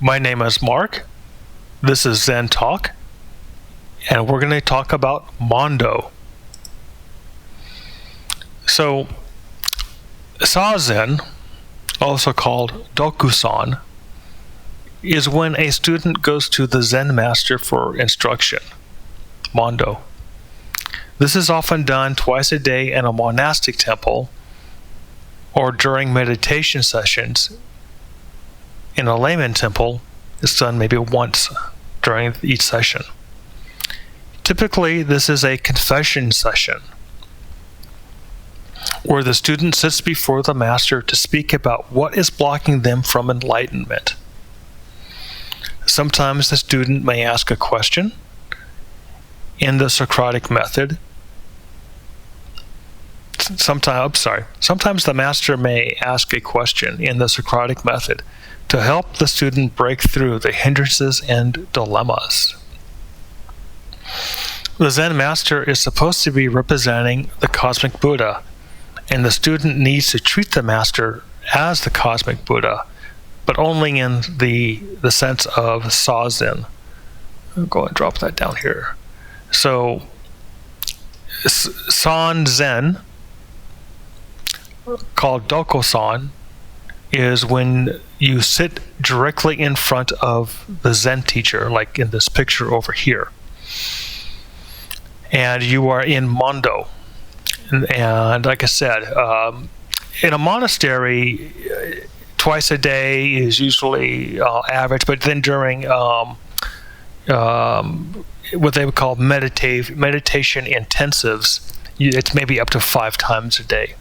My name is Mark. This is Zen Talk, and we're going to talk about Mondo. So, Sanzen, also called Dokusan, is when a student goes to the Zen master for instruction, Mondo. This is often done twice a day in a monastic temple or during meditation sessions. In a layman temple, it's done maybe once during each session. Typically, this is a confession session where the student sits before the master to speak about what is blocking them from enlightenment. Sometimes the student may ask a question in the Socratic method. Sometimes the master may ask a question in the Socratic method to help the student break through the hindrances and dilemmas. The Zen master is supposed to be representing the cosmic Buddha, and the student needs to treat the master as the cosmic Buddha, but only in the sense of Sanzen. I'll go and drop that down here. So, Sanzen, called Dokusan, is when you sit directly in front of the Zen teacher, like in this picture over here. And you are in Mondo. And like I said, in a monastery, twice a day is usually average, but then during what they would call meditation intensives, it's maybe up to 5 times a day.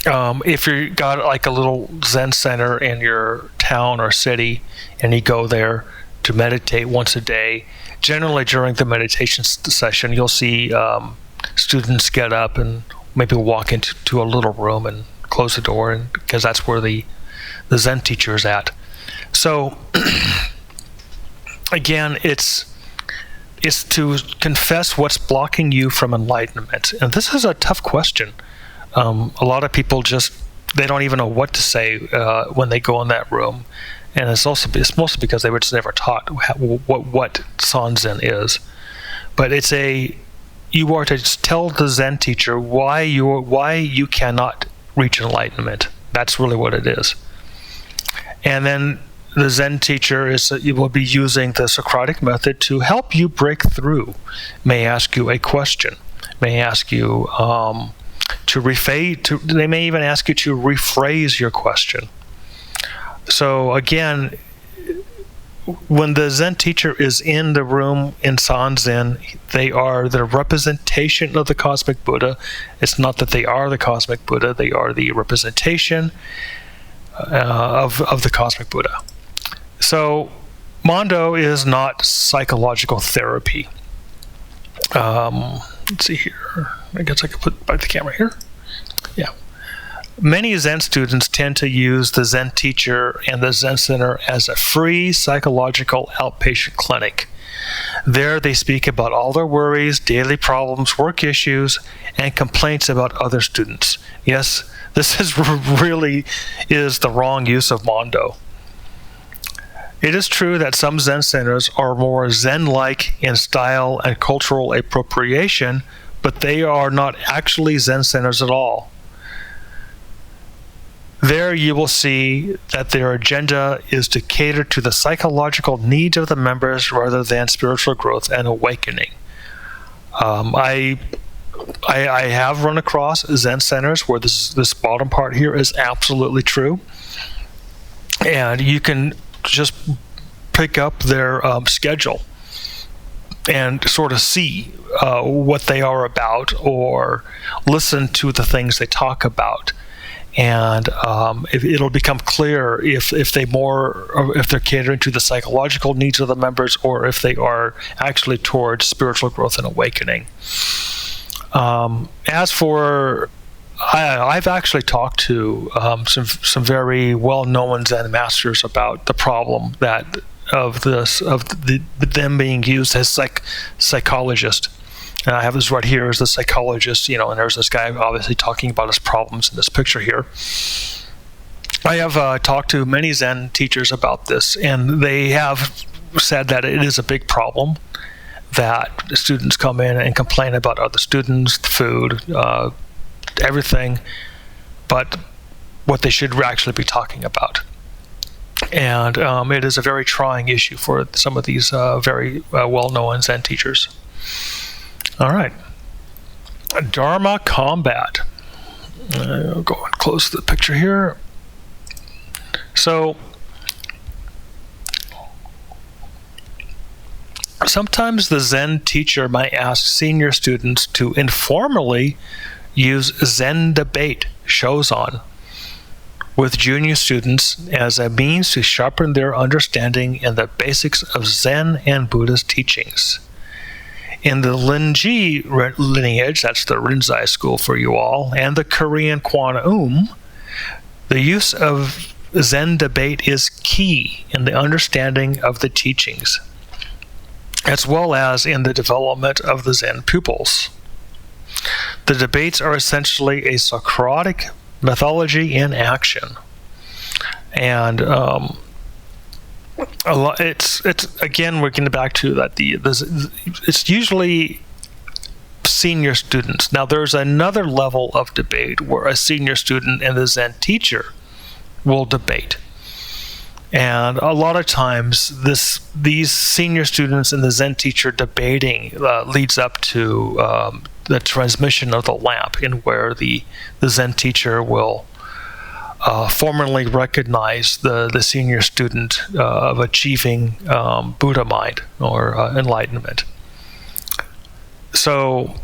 If you got like a little Zen center in your town or city and you go there to meditate once a day, generally during the meditation session, you'll see students get up and maybe walk into a little room and close the door, and because that's where the Zen teacher is at. So again, it's to confess what's blocking you from enlightenment. And this is a tough question. A lot of people they don't even know what to say when they go in that room. And it's mostly because they were just never taught what Sanzen is. But you are to tell the Zen teacher why you cannot reach enlightenment. That's really what it is. And then the Zen teacher will be using the Socratic method to help you break through. May ask you a question. May ask you they may even ask you to rephrase your question. So again, when the Zen teacher is in the room in Sanzen, they are the representation of the cosmic Buddha. It's not that they are the cosmic Buddha, they are the representation of the cosmic Buddha. So Mondo is not psychological therapy. Let's see here. I guess I could put back the camera here. Yeah. Many Zen students tend to use the Zen teacher and the Zen center as a free psychological outpatient clinic. There they speak about all their worries, daily problems, work issues, and complaints about other students. Yes, this is the wrong use of Mondo. It is true that some Zen centers are more Zen-like in style and cultural appropriation, but they are not actually Zen centers at all. There you will see that their agenda is to cater to the psychological needs of the members rather than spiritual growth and awakening. I have run across Zen centers where this bottom part here is absolutely true, and you can just pick up their schedule and sort of see what they are about, or listen to the things they talk about. And it'll become clear if they're catering to the psychological needs of the members, or if they are actually towards spiritual growth and awakening. As for, I've actually talked to some very well-known Zen masters about the problem of them being used as psychologists. And I have this right here as the psychologist, and there's this guy obviously talking about his problems in this picture here. I have talked to many Zen teachers about this, and they have said that it is a big problem that students come in and complain about other students, the food, everything, but what they should actually be talking about. And it is a very trying issue for some of these very well-known Zen teachers. All right. Dharma Combat. I'll go and close the picture here. So, sometimes the Zen teacher might ask senior students to informally use Zen debate shows on with junior students as a means to sharpen their understanding in the basics of Zen and Buddhist teachings. In the Linji lineage, that's the Rinzai school for you all, and the Korean Kwan the use of Zen debate is key in the understanding of the teachings, as well as in the development of the Zen pupils. The debates are essentially a Socratic mythology in action, and it's again, we're getting back to that. It's usually senior students. Now, there's another level of debate where a senior student and the Zen teacher will debate. And a lot of times, these senior students and the Zen teacher debating leads up to the transmission of the lamp, in where the Zen teacher will formally recognize the senior student of achieving Buddha mind or enlightenment. So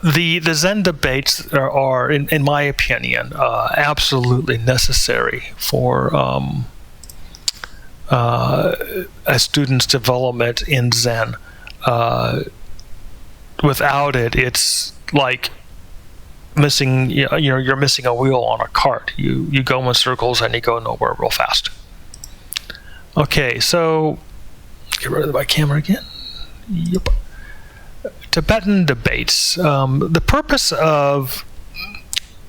the Zen debates are in my opinion, absolutely necessary for a student's development in Zen. Without it, it's like you're missing a wheel on a cart. You go in circles and you go nowhere real fast. Okay, so get rid of my camera again. Yep. Tibetan debates. The purpose of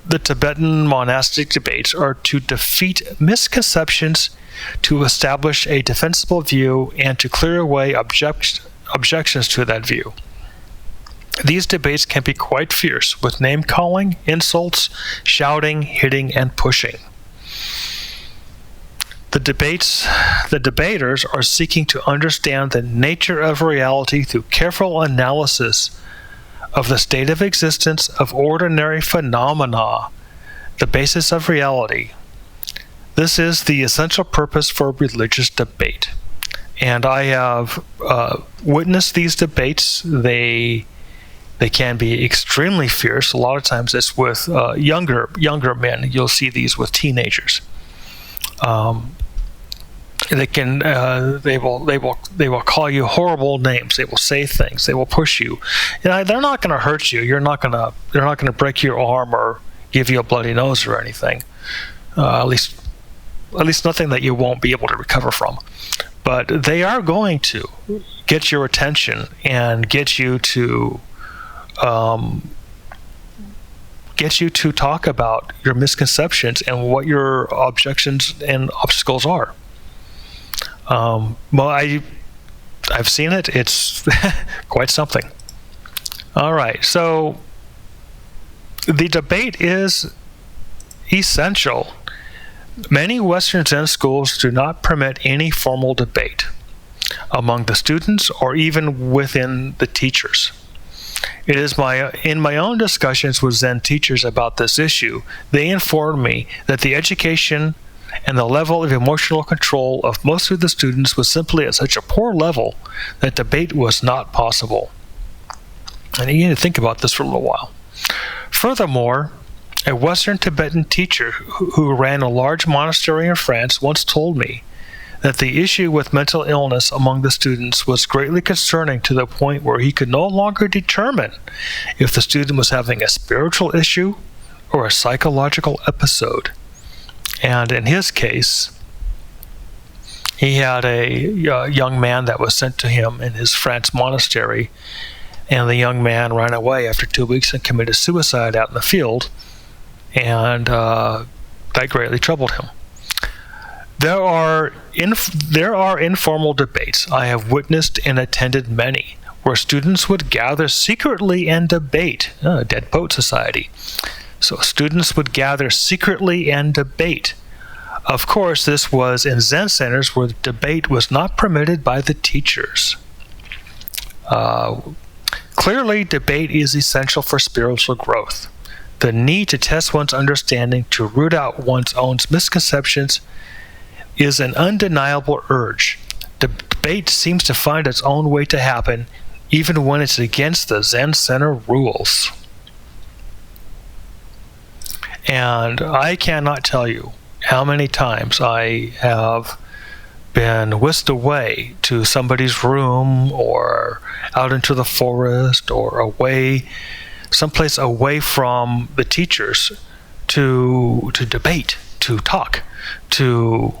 the Tibetan monastic debates are to defeat misconceptions, to establish a defensible view, and to clear away objections to that view. These debates can be quite fierce, with name-calling, insults, shouting, hitting, and pushing. The debaters are seeking to understand the nature of reality through careful analysis of the state of existence of ordinary phenomena, the basis of reality. This is the essential purpose for religious debate. And I have witnessed these debates. They can be extremely fierce. A lot of times it's with younger men. You'll see these with teenagers. They will call you horrible names. They will say things. They will push you. And they're not going to hurt you. They're not going to break your arm or give you a bloody nose or anything. At least nothing that you won't be able to recover from. But they are going to get your attention and get you to talk about your misconceptions and what your objections and obstacles are. Well, I've seen it. It's quite something. All right, so the debate is essential. Many Western Zen schools do not permit any formal debate among the students or even within the teachers. It is in my own discussions with Zen teachers about this issue, they informed me that the education and the level of emotional control of most of the students was simply at such a poor level that debate was not possible. And you need to think about this for a little while. Furthermore, a Western Tibetan teacher who ran a large monastery in France once told me that the issue with mental illness among the students was greatly concerning, to the point where he could no longer determine if the student was having a spiritual issue or a psychological episode. And in his case, he had a young man that was sent to him in his France monastery, and the young man ran away after 2 weeks and committed suicide out in the field. And that greatly troubled him. There are informal debates. I have witnessed and attended many, where students would gather secretly and debate. Dead Poet Society. So students would gather secretly and debate. Of course, this was in Zen centers where debate was not permitted by the teachers. Clearly, debate is essential for spiritual growth. The need to test one's understanding, to root out one's own misconceptions, is an undeniable urge. Debate seems to find its own way to happen, even when it's against the Zen Center rules. And I cannot tell you how many times I have been whisked away to somebody's room or out into the forest or away, someplace away from the teachers to debate, to talk, to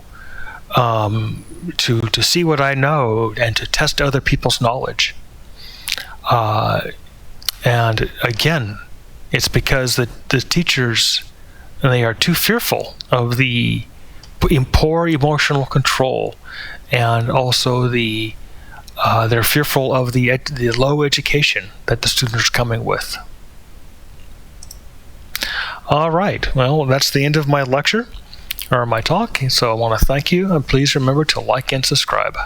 see what I know and to test other people's knowledge. And again, it's because the teachers, they are too fearful of the poor emotional control, and also they're fearful of the low education that the students are coming with. All right, well, that's the end of my lecture, or my talk, so I want to thank you, and please remember to like and subscribe.